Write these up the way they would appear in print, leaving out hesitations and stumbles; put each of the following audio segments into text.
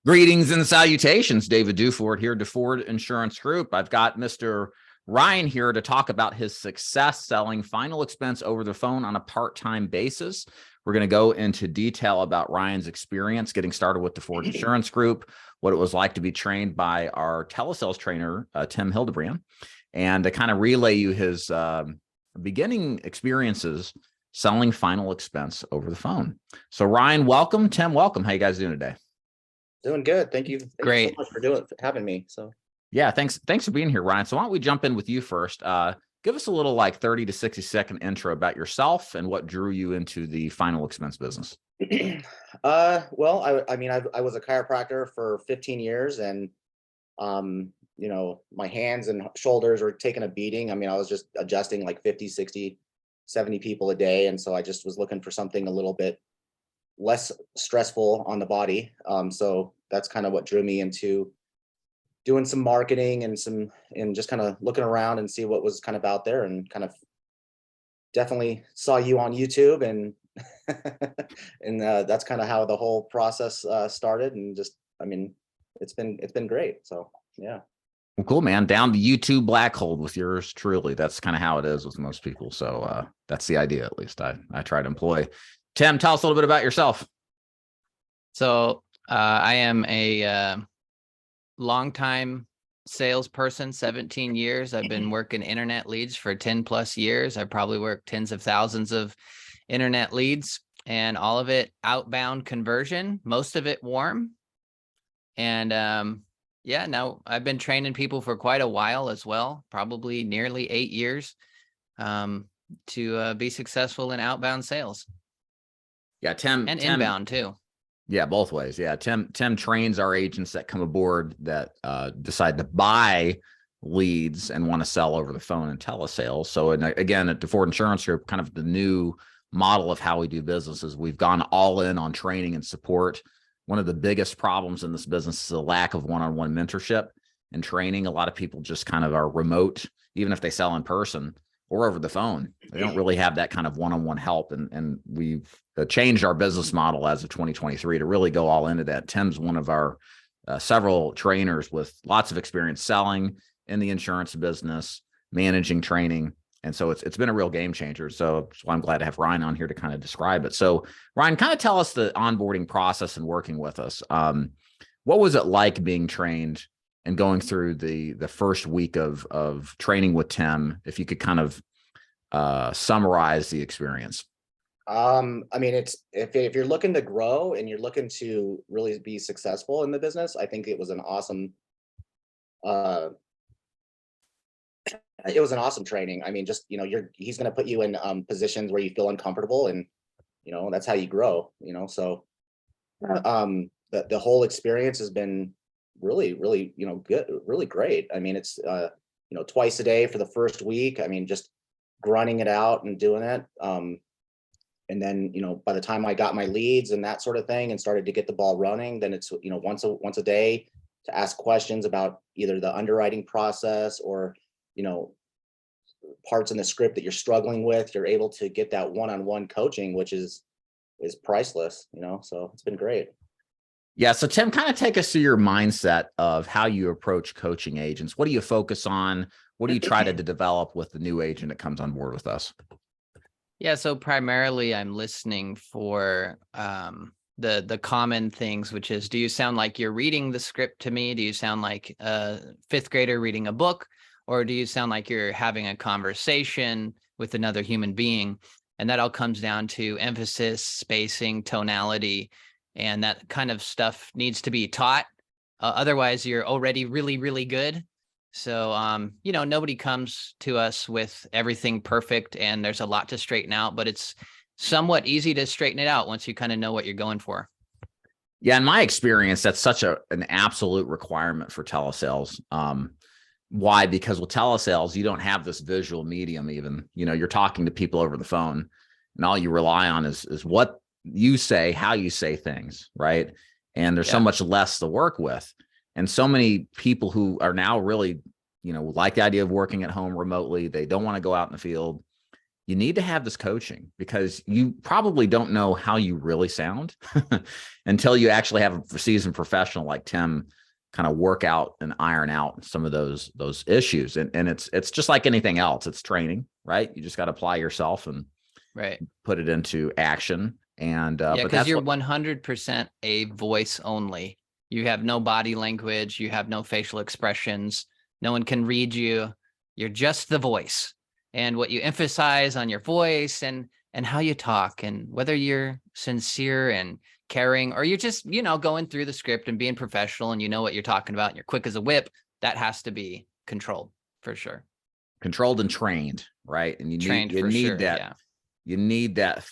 Greetings and salutations. David Duford here, Duford Insurance Group. I've got Mr. Ryan here to talk about his success selling final expense over the phone on a part-time basis. We're going to go into detail about Ryan's experience getting started with Duford Insurance Group, what it was like to be trained by our telesales trainer, Tim Hildebrand, and to kind of relay you his beginning experiences selling final expense over the phone. So Ryan, welcome. Tim, welcome. How you guys doing today? Doing good. Thank you. Thank you so much for having me. So yeah, thanks for being here, Ryan. So why don't we jump in with you first? Give us a little 30 to 60-second intro about yourself and what drew you into the final expense business. Well, I was a chiropractor for 15 years and my hands and shoulders were taking a beating. I mean, I was just adjusting like 50, 60, 70 people a day. And so I just was looking for something a little bit less stressful on the body. So that's kind of what drew me into doing some marketing and just kind of looking around and see what was kind of out there, and kind of definitely saw you on YouTube, and and that's kind of how the whole process started. And just, I mean, it's been great. So yeah. Well, cool, man. Down the YouTube black hole with yours truly. That's kind of how it is with most people. So that's the idea, at least I try to employ. Tim, tell us a little bit about yourself. So I am a longtime salesperson, 17 years. I've been working internet leads for 10 plus years. I probably worked tens of thousands of internet leads, and all of it outbound conversion, most of it warm. And yeah, now I've been training people for quite a while as well, probably nearly 8 years to be successful in outbound sales. Yeah, Tim. Inbound too. Yeah, both ways. Yeah, Tim trains our agents that come aboard that decide to buy leads and want to sell over the phone and telesales. So, and again, at Duford Insurance Group, kind of the new model of how we do business is we've gone all in on training and support. One of the biggest problems in this business is the lack of one-on-one mentorship and training. A lot of people just kind of are remote, even if they sell in person or over the phone. They don't really have that kind of one-on-one help. And we've changed our business model as of 2023 to really go all into that. Tim's one of our several trainers with lots of experience selling in the insurance business, managing training. And so it's been a real game changer. So that's why I'm glad to have Ryan on here to kind of describe it. So Ryan, kind of tell us the onboarding process and working with us. What was it like being trained and going through the first week of training with Tim? If you could kind of summarize the experience. I mean, it's if you're looking to grow and you're looking to really be successful in the business, I think it was an awesome training. I mean, just, he's going to put you in positions where you feel uncomfortable, and that's how you grow. So the whole experience has been really, really, good, really great. I mean, it's twice a day for the first week. I mean, just grinding it out and doing it. And then, by the time I got my leads and that sort of thing and started to get the ball running, then it's, once a day to ask questions about either the underwriting process or, parts in the script that you're struggling with. You're able to get that one-on-one coaching, which is priceless, so it's been great. Yeah. So Tim, kind of take us through your mindset of how you approach coaching agents. What do you focus on? What do you try to develop with the new agent that comes on board with us? Yeah, so primarily I'm listening for the common things, which is, do you sound like you're reading the script to me? Do you sound like a fifth grader reading a book? Or do you sound like you're having a conversation with another human being? And that all comes down to emphasis, spacing, tonality, and that kind of stuff needs to be taught. Otherwise, you're already really, really good. So, nobody comes to us with everything perfect, and there's a lot to straighten out, but it's somewhat easy to straighten it out once you kind of know what you're going for. Yeah. In my experience, that's such an absolute requirement for telesales. Why? Because with telesales, you don't have this visual medium even. You're talking to people over the phone, and all you rely on is what you say, how you say things, right? And there's so much less to work with. And so many people who are now really, like the idea of working at home remotely, they don't want to go out in the field. you need to have this coaching, because you probably don't know how you really sound until you actually have a seasoned professional like Tim kind of work out and iron out some of those issues. And it's just like anything else. It's training, right? You just got to apply yourself and Right. put it into action. And Yeah, but because that's you're what, 100% a voice only. You have no body language. You have no facial expressions. No one can read you. You're just the voice, and what you emphasize on your voice and how you talk, and whether you're sincere and caring, or you're just, going through the script and being professional, and you know what you're talking about and you're quick as a whip. That has to be controlled for sure. controlled and trained, right? And Trained you for need sure. that. Yeah. You need that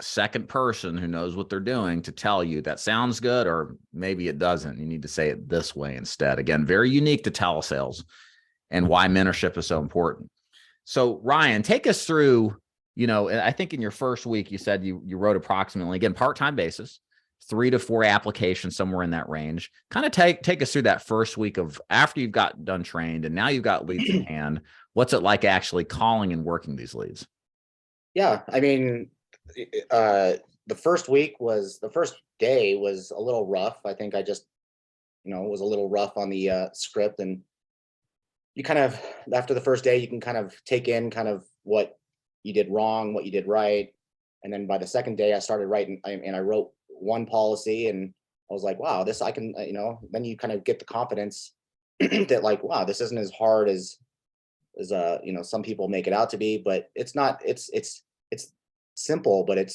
second person who knows what they're doing to tell you that sounds good, or maybe it doesn't. You need to say it this way instead. Again, very unique to telesales and why mentorship is so important. So Ryan, take us through, I think in your first week, you said you wrote approximately, again, part-time basis, 3 to 4 applications, somewhere in that range. Kind of take us through that first week of after you've got done trained and now you've got leads in hand. What's it like actually calling and working these leads? Yeah, I mean, the first day was a little rough. I think I just, was a little rough on the script, and you kind of, after the first day, you can kind of take in kind of what you did wrong, what you did right. And then by the second day I started writing, and I wrote one policy, and I was like, wow, this I can, then you kind of get the confidence that like, wow, this isn't as hard as some people make it out to be. But it's not. It's simple, but it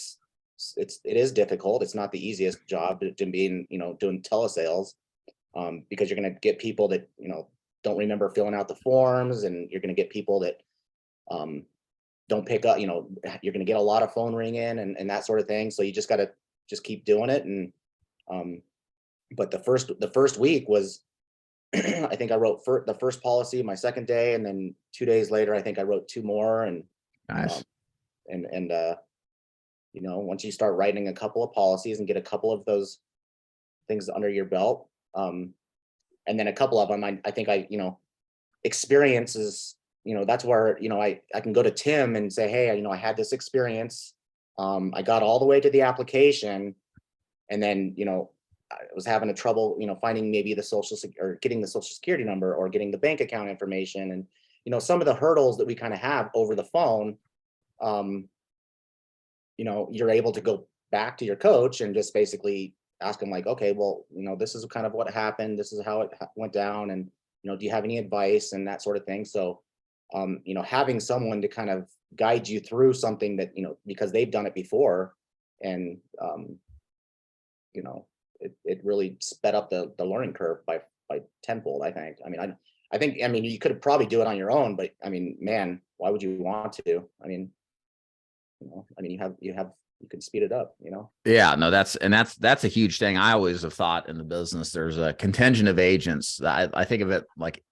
is difficult. It's not the easiest job to being, doing telesales, because you're going to get people that don't remember filling out the forms, and you're going to get people that don't pick up. You're going to get a lot of phone ringing and that sort of thing. So you just got to just keep doing it. And but the first week was I think I wrote the first policy my second day, and then 2 days later I think I wrote 2 more. And Nice. and once you start writing a couple of policies and get a couple of those things under your belt, and then a couple of them, I think experiences, that's where I can go to Tim and say, hey, I had this experience, I got all the way to the application, and then I was having a trouble finding maybe the or getting the social security number, or getting the bank account information, and some of the hurdles that we kind of have over the phone. You're able to go back to your coach and just basically ask them like, okay, well, this is kind of what happened. This is how it went down. And, do you have any advice and that sort of thing? So, having someone to kind of guide you through something that, because they've done it before, and, it really sped up the learning curve by tenfold, I think. I think you could probably do it on your own, but man, why would you want to? You can speed it up, Yeah, no, that's a huge thing. I always have thought in the business, there's a contingent of agents. I think of it like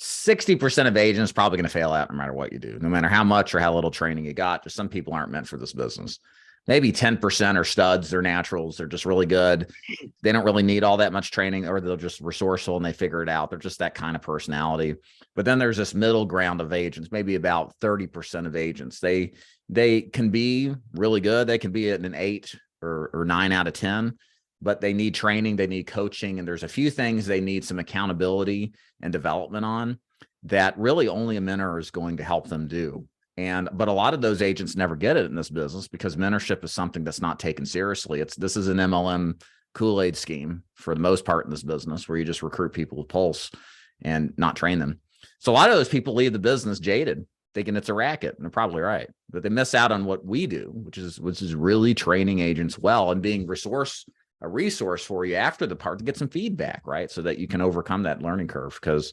60% of agents probably going to fail out no matter what you do, no matter how much or how little training you got. Just some people aren't meant for this business. Maybe 10% are studs, they're naturals, they're just really good. They don't really need all that much training, or they're just resourceful and they figure it out. They're just that kind of personality. But then there's this middle ground of agents, maybe about 30% of agents. They can be really good. They can be at an 8 or 9 out of 10, but they need training, they need coaching, and there's a few things they need some accountability and development on that really only a mentor is going to help them do. But a lot of those agents never get it in this business, because mentorship is something that's not taken seriously. This is an MLM Kool-Aid scheme for the most part in this business, where you just recruit people with pulse and not train them. So a lot of those people leave the business jaded, thinking it's a racket, and they're probably right, but they miss out on what we do, which is really training agents well and being a resource for you after the part to get some feedback, right? So that you can overcome that learning curve, because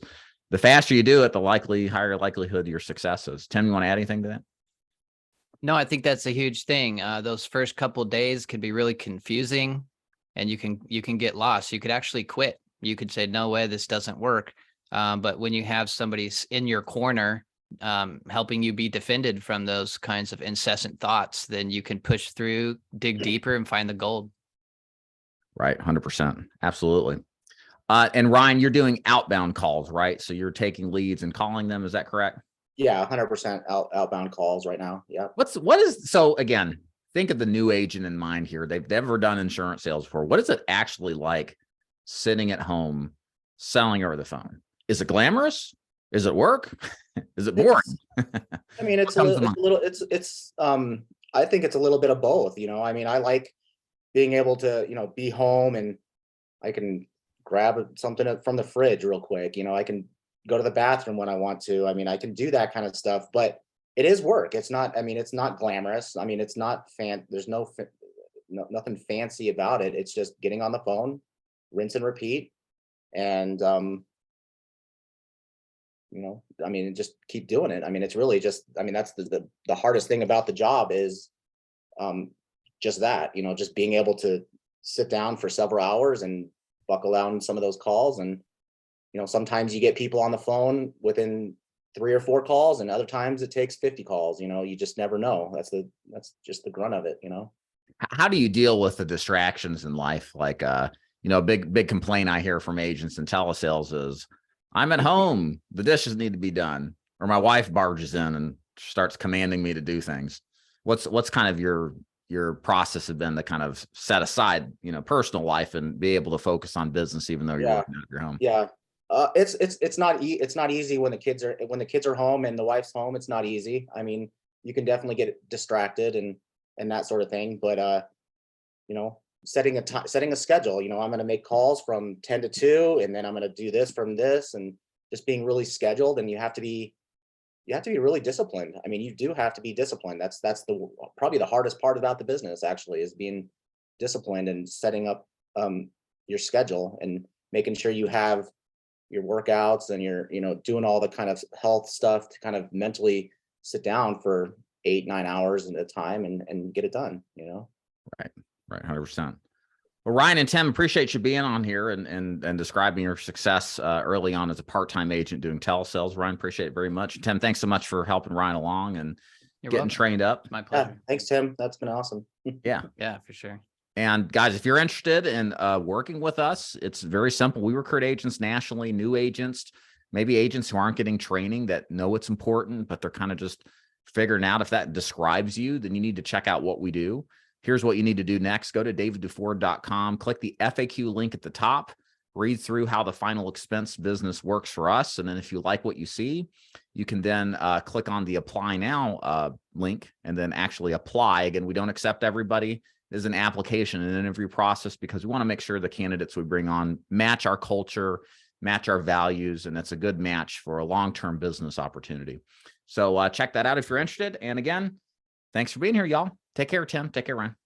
the faster you do it, the higher likelihood your success is. Tim, you want to add anything to that? No, I think that's a huge thing. Those first couple of days could be really confusing, and you can get lost. You could actually quit. You could say, no way, this doesn't work. But when you have somebody in your corner, helping you be defended from those kinds of incessant thoughts, then you can push through, dig deeper, and find the gold. Right. 100%. Absolutely. And Ryan, you're doing outbound calls, right? So you're taking leads and calling them. Is that correct? Yeah, 100% outbound calls right now. Yeah. So again, think of the new agent in mind here. They've never done insurance sales before. What is it actually like sitting at home selling over the phone? Is it glamorous? Is it work? Is it boring? I mean, it's a little, I think it's a little bit of both, you know. I mean, I like being able to, you know, be home and I can grab something from the fridge real quick. You know, I can go to the bathroom when I want to. I mean, I can do that kind of stuff, but it is work. It's not, I mean, it's not glamorous. I mean, it's not there's nothing fancy about it. It's just getting on the phone, rinse and repeat. And, you know, I mean, just keep doing it. I mean, it's really just, I mean, that's the hardest thing about the job is, just that, you know, just being able to sit down for several hours and buckle down some of those calls. And, you know, sometimes you get people on the phone within 3 or 4 calls, and other times it takes 50 calls. You know, you just never know. That's just the grunt of it, you know. How do you deal with the distractions in life? Like, you know, big complaint I hear from agents and telesales is, I'm at home, the dishes need to be done, or my wife barges in and starts commanding me to do things. What's kind of your process have been to kind of set aside, you know, personal life and be able to focus on business, even though you're working out of your home? Yeah. It's not easy when the kids are home and the wife's home. It's not easy. I mean, you can definitely get distracted and that sort of thing. But you know, setting a schedule. You know, I'm going to make calls from 10 to 2, and then I'm going to do this from this, and just being really scheduled. And you have to be really disciplined. I mean, you do have to be disciplined. That's probably the hardest part about the business, actually, is being disciplined and setting up your schedule and making sure you have your workouts and you're, you know, doing all the kind of health stuff to kind of mentally sit down for 8-9 hours at a time and get it done, you know. Right. 100%. Well, Ryan and Tim, appreciate you being on here and describing your success early on as a part-time agent doing telesales. Ryan, appreciate it very much. Tim, thanks so much for helping Ryan along and getting trained up. My pleasure. Yeah, thanks, Tim. That's been awesome. Yeah, for sure. And guys, if you're interested in working with us, it's very simple. We recruit agents nationally, new agents, maybe agents who aren't getting training that know it's important, but they're kind of just figuring out. If that describes you, then you need to check out what we do. Here's what you need to do next. Go to davidduford.com, click the FAQ link at the top, read through how the final expense business works for us. And then if you like what you see, you can then click on the apply now link and then actually apply. Again, we don't accept everybody. It is an application and interview process because we want to make sure the candidates we bring on match our culture, match our values, and it's a good match for a long-term business opportunity. So check that out if you're interested. And again, thanks for being here, y'all. Take care, Tim. Take care, Ryan.